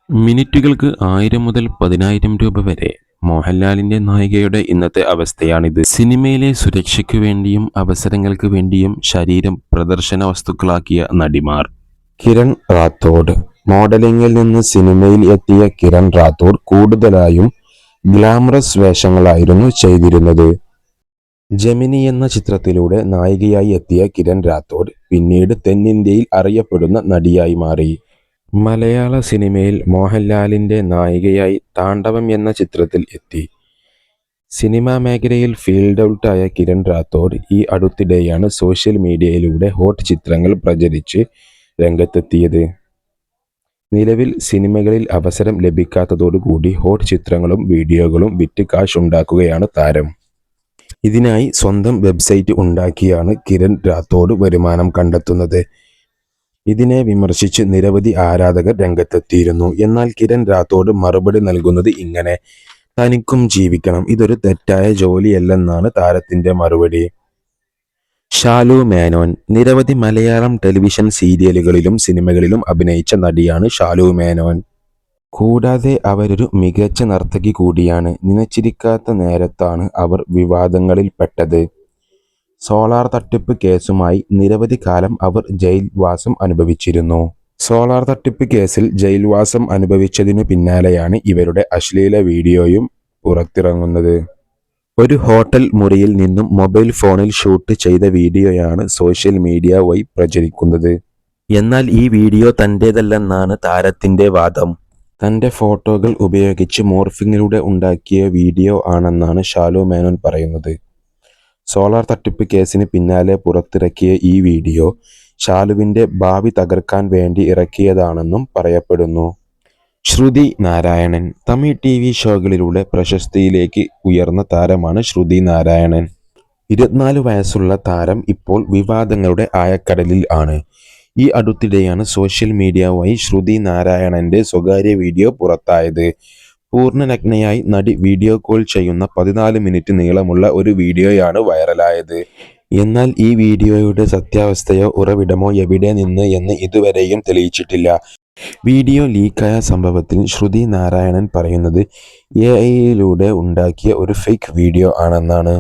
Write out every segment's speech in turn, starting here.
മിനിറ്റുകൾക്ക് 1000 മുതൽ 10,000 രൂപ വരെ. മോഹൻലാലിന്റെ നായികയുടെ ഇന്നത്തെ അവസ്ഥയാണിത്. സിനിമയിലെ സുരക്ഷയ്ക്കു വേണ്ടിയും അവസരങ്ങൾക്ക് വേണ്ടിയും ശരീരം പ്രദർശന വസ്തുക്കളാക്കിയ നടിമാർ. കിരൺ റാത്തോഡ്. മോഡലിംഗിൽ നിന്ന് സിനിമയിൽ എത്തിയ കിരൺ റാത്തോഡ് കൂടുതലായും ഗ്ലാമറസ് വേഷങ്ങളായിരുന്നു ചെയ്തിരുന്നത്. ജെമിനി എന്ന ചിത്രത്തിലൂടെ നായികയായി എത്തിയ കിരൺ റാത്തോഡ് പിന്നീട് തെന്നിന്ത്യയിൽ അറിയപ്പെടുന്ന നടിയായി മാറി. മലയാള സിനിമയിൽ മോഹൻലാലിന്റെ നായികയായി താണ്ഡവം എന്ന ചിത്രത്തിൽ എത്തി. സിനിമാ മേഖലയിൽ ഫീൽഡ് ഔട്ടായ കിരൺ റാത്തോഡ് ഈ അടുത്തിടെയാണ് സോഷ്യൽ മീഡിയയിലൂടെ ഹോട്ട് ചിത്രങ്ങൾ പ്രചരിച്ച് രംഗത്തെത്തിയത്. നിലവിൽ സിനിമകളിൽ അവസരം ലഭിക്കാത്തതോടുകൂടി ഹോട്ട് ചിത്രങ്ങളും വീഡിയോകളും വിറ്റ് കാശ് ഉണ്ടാക്കുകയാണ് താരം. ഇതിനായി സ്വന്തം വെബ്സൈറ്റ് ഉണ്ടാക്കിയാണ് കിരൺ റാത്തോഡ് വരുമാനം കണ്ടെത്തുന്നത്. ഇതിനെ വിമർശിച്ച് നിരവധി ആരാധകർ രംഗത്തെത്തിയിരുന്നു. എന്നാൽ കിരൺ റാത്തോഡ് മറുപടി നൽകുന്നത് ഇങ്ങനെ: തനിക്കും ജീവിക്കണം, ഇതൊരു തെറ്റായ ജോലിയല്ലെന്നാണ് താരത്തിന്റെ മറുപടി. ഷാലു മേനോൻ. നിരവധി മലയാളം ടെലിവിഷൻ സീരിയലുകളിലും സിനിമകളിലും അഭിനയിച്ച നടിയാണ് ഷാലു മേനോൻ. കൂടാതെ അവരൊരു മികച്ച നർത്തകി കൂടിയാണ്. നിനച്ചിരിക്കാത്ത നേരത്താണ് അവർ വിവാദങ്ങളിൽപ്പെട്ടത്. സോളാർ തട്ടിപ്പ് കേസുമായി നിരവധി കാലം അവർ ജയിൽവാസം അനുഭവിച്ചിരുന്നു. സോളാർ തട്ടിപ്പ് കേസിൽ ജയിൽവാസം അനുഭവിച്ചതിനു പിന്നാലെയാണ് ഇവരുടെ അശ്ലീല വീഡിയോയും പുറത്തിറങ്ങുന്നത്. ഒരു ഹോട്ടൽ മുറിയിൽ നിന്നും മൊബൈൽ ഫോണിൽ ഷൂട്ട് ചെയ്ത വീഡിയോയാണ് സോഷ്യൽ മീഡിയ വഴി പ്രചരിക്കുന്നത്. എന്നാൽ ഈ വീഡിയോ തന്റേതല്ലെന്നാണ് താരത്തിന്റെ വാദം. തന്റെ ഫോട്ടോകൾ ഉപയോഗിച്ച് മോർഫിങ്ങിലൂടെ ഉണ്ടാക്കിയ വീഡിയോ ആണെന്നാണ് ഷാലു മേനോൻ പറയുന്നത്. സോളാർ തട്ടിപ്പ് കേസിന് പിന്നാലെ പുറത്തിറക്കിയ ഈ വീഡിയോ ഷാലുവിന്റെ ഭാവി തകർക്കാൻ വേണ്ടി ഇറക്കിയതാണെന്നും പറയപ്പെടുന്നു. ശ്രുതി നാരായണൻ. തമിഴ് TV ഷോകളിലൂടെ പ്രശസ്തിയിലേക്ക് ഉയർന്ന താരമാണ് ശ്രുതി നാരായണൻ. 24 വയസ്സുള്ള താരം ഇപ്പോൾ വിവാദങ്ങളുടെ ആഴക്കടലിൽ ആണ്. ഈ അടുത്തിടെയാണ് സോഷ്യൽ മീഡിയ വഴി ശ്രുതി നാരായണന്റെ സ്വകാര്യ വീഡിയോ പുറത്തായത്. പൂർണ്ണനഗ്നയായി നടി വീഡിയോ കോൾ ചെയ്യുന്ന 14 മിനിറ്റ് നീളമുള്ള ഒരു വീഡിയോയാണ് വൈറലായത്. എന്നാൽ ഈ വീഡിയോയുടെ സത്യാവസ്ഥയോ ഉറവിടമോ എവിടെ നിന്ന് എന്ന് ഇതുവരെയും തെളിയിച്ചിട്ടില്ല. വീഡിയോ ലീക്കായ സംഭവത്തിൽ ശ്രുതി നാരായണൻ പറയുന്നത് AI-യിലൂടെ ഉണ്ടാക്കിയ ഒരു ഫേക്ക് വീഡിയോ ആണെന്നാണ്.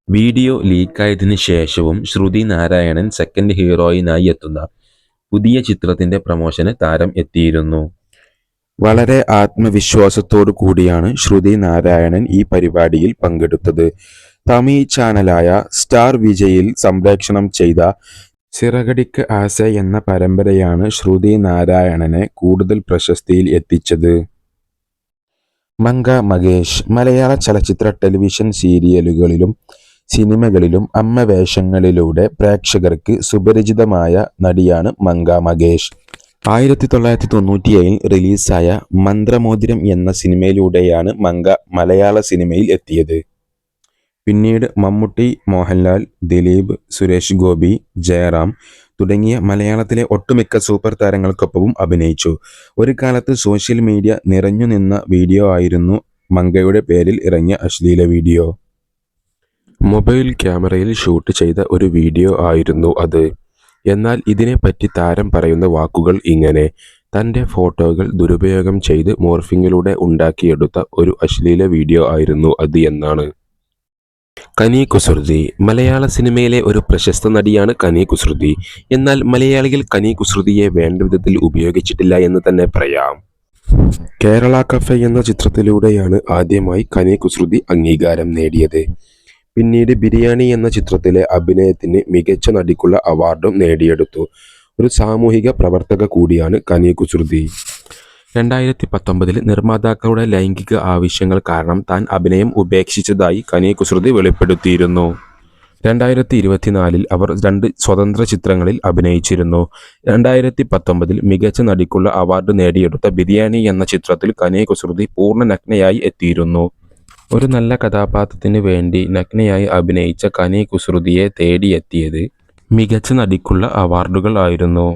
വീഡിയോ ലീക്കായതിനു ശേഷവും ശ്രുതി നാരായണൻ സെക്കൻഡ് ഹീറോയിനായി എത്തുന്ന പുതിയ ചിത്രത്തിന്റെ പ്രമോഷന് താരം എത്തിയിരുന്നു. വളരെ ആത്മവിശ്വാസത്തോടു കൂടിയാണ് ശ്രുതി നാരായണൻ ഈ പരിപാടിയിൽ പങ്കെടുത്തത്. തമിഴ് ചാനലായ സ്റ്റാർ വിജയിൽ സംപ്രേഷണം ചെയ്ത സിറകടിക്ക് ആസെ എന്ന പരമ്പരയാണ് ശ്രുതി നാരായണനെ കൂടുതൽ പ്രശസ്തിയിൽ എത്തിച്ചത്. മങ്ക മകേഷ്. മലയാള ചലച്ചിത്ര ടെലിവിഷൻ സീരിയലുകളിലും സിനിമകളിലും അമ്മ വേഷങ്ങളിലൂടെ പ്രേക്ഷകർക്ക് സുപരിചിതമായ നടിയാണ് മങ്ക മകേഷ്. 1997 റിലീസായ മന്ത്രമോതിരം എന്ന സിനിമയിലൂടെയാണ് മങ്ക മലയാള സിനിമയിൽ എത്തിയത്. പിന്നീട് മമ്മൂട്ടി, മോഹൻലാൽ, ദിലീപ്, സുരേഷ് ഗോപി, ജയറാം തുടങ്ങിയ മലയാളത്തിലെ ഒട്ടുമിക്ക സൂപ്പർ താരങ്ങൾക്കൊപ്പവും അഭിനയിച്ചു. ഒരു കാലത്ത് സോഷ്യൽ മീഡിയ നിറഞ്ഞു നിന്ന വീഡിയോ ആയിരുന്നു മങ്കയുടെ പേരിൽ ഇറങ്ങിയ അശ്ലീല വീഡിയോ. മൊബൈൽ ക്യാമറയിൽ ഷൂട്ട് ചെയ്ത ഒരു വീഡിയോ ആയിരുന്നു അത്. എന്നാൽ ഇതിനെപ്പറ്റി താരം പറയുന്ന വാക്കുകൾ ഇങ്ങനെ: തന്റെ ഫോട്ടോകൾ ദുരുപയോഗം ചെയ്ത് മോർഫിങ്ങിലൂടെ ഉണ്ടാക്കിയെടുത്ത ഒരു അശ്ലീല വീഡിയോ ആയിരുന്നു അത് എന്നാണ്. കനി കുസൃതി. മലയാള സിനിമയിലെ ഒരു പ്രശസ്ത നടിയാണ് കനി കുസൃതി. എന്നാൽ മലയാളികൾ കനി കുസൃതിയെ വേണ്ട വിധത്തിൽ ഉപയോഗിച്ചിട്ടില്ല എന്ന് തന്നെ പറയാം. കേരള കഫേ എന്ന ചിത്രത്തിലൂടെയാണ് ആദ്യമായി കനി കുസൃതി അംഗീകാരം നേടിയത്. പിന്നീട് ബിരിയാണി എന്ന ചിത്രത്തിലെ അഭിനയത്തിന് മികച്ച നടിക്കുള്ള അവാർഡും നേടിയെടുത്തു. ഒരു സാമൂഹിക പ്രവർത്തക കൂടിയാണ് കനി കുസൃതി. 2019 നിർമ്മാതാക്കളുടെ ലൈംഗിക ആവശ്യങ്ങൾ കാരണം താൻ അഭിനയം ഉപേക്ഷിച്ചതായി കനി കുസൃതി വെളിപ്പെടുത്തിയിരുന്നു. 2024 അവർ 2 സ്വതന്ത്ര ചിത്രങ്ങളിൽ അഭിനയിച്ചിരുന്നു. 2019 മികച്ച നടിക്കുള്ള അവാർഡ് നേടിയെടുത്ത ബിരിയാണി എന്ന ചിത്രത്തിൽ കനി കുസൃതി പൂർണ്ണ നഗ്നയായി എത്തിയിരുന്നു. ഒരു നല്ല കഥാപാത്രത്തിന് വേണ്ടി നഗ്നയായി അഭിനയിച്ച കനി കുസൃതിയെ തേടിയെത്തിയത് മികച്ച നടിക്കുള്ള അവാർഡുകൾ ആയിരുന്നു.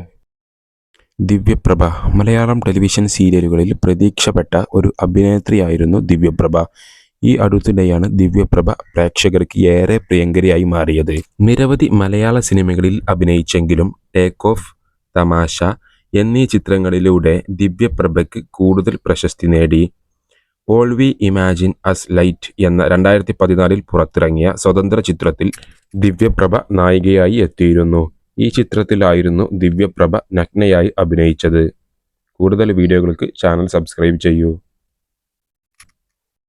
ദിവ്യപ്രഭ. മലയാളം ടെലിവിഷൻ സീരിയലുകളിൽ പ്രതീക്ഷപ്പെട്ട ഒരു അഭിനേത്രിയായിരുന്നു ദിവ്യപ്രഭ. ഈ അടുത്തിടെയാണ് ദിവ്യപ്രഭ പ്രേക്ഷകർക്ക് ഏറെ പ്രിയങ്കരിയായി മാറിയത്. നിരവധി മലയാള സിനിമകളിൽ അഭിനയിച്ചെങ്കിലും ടേക്ക് ഓഫ്, തമാശ എന്നീ ചിത്രങ്ങളിലൂടെ ദിവ്യപ്രഭയ്ക്ക് കൂടുതൽ പ്രശസ്തി നേടി. All we imagine us light എന്ന 2014 പുറത്തിറങ്ങിയ സ്വതന്ത്ര ചിത്രത്തിൽ ദിവ്യപ്രഭ നായികയായി എത്തിയിരുന്നു. ഈ ചിത്രത്തിലായിരുന്നു ദിവ്യപ്രഭ നഗ്നയായി അഭിനയിച്ചത്. കൂടുതൽ വീഡിയോകൾക്ക് ചാനൽ സബ്സ്ക്രൈബ് ചെയ്യൂ.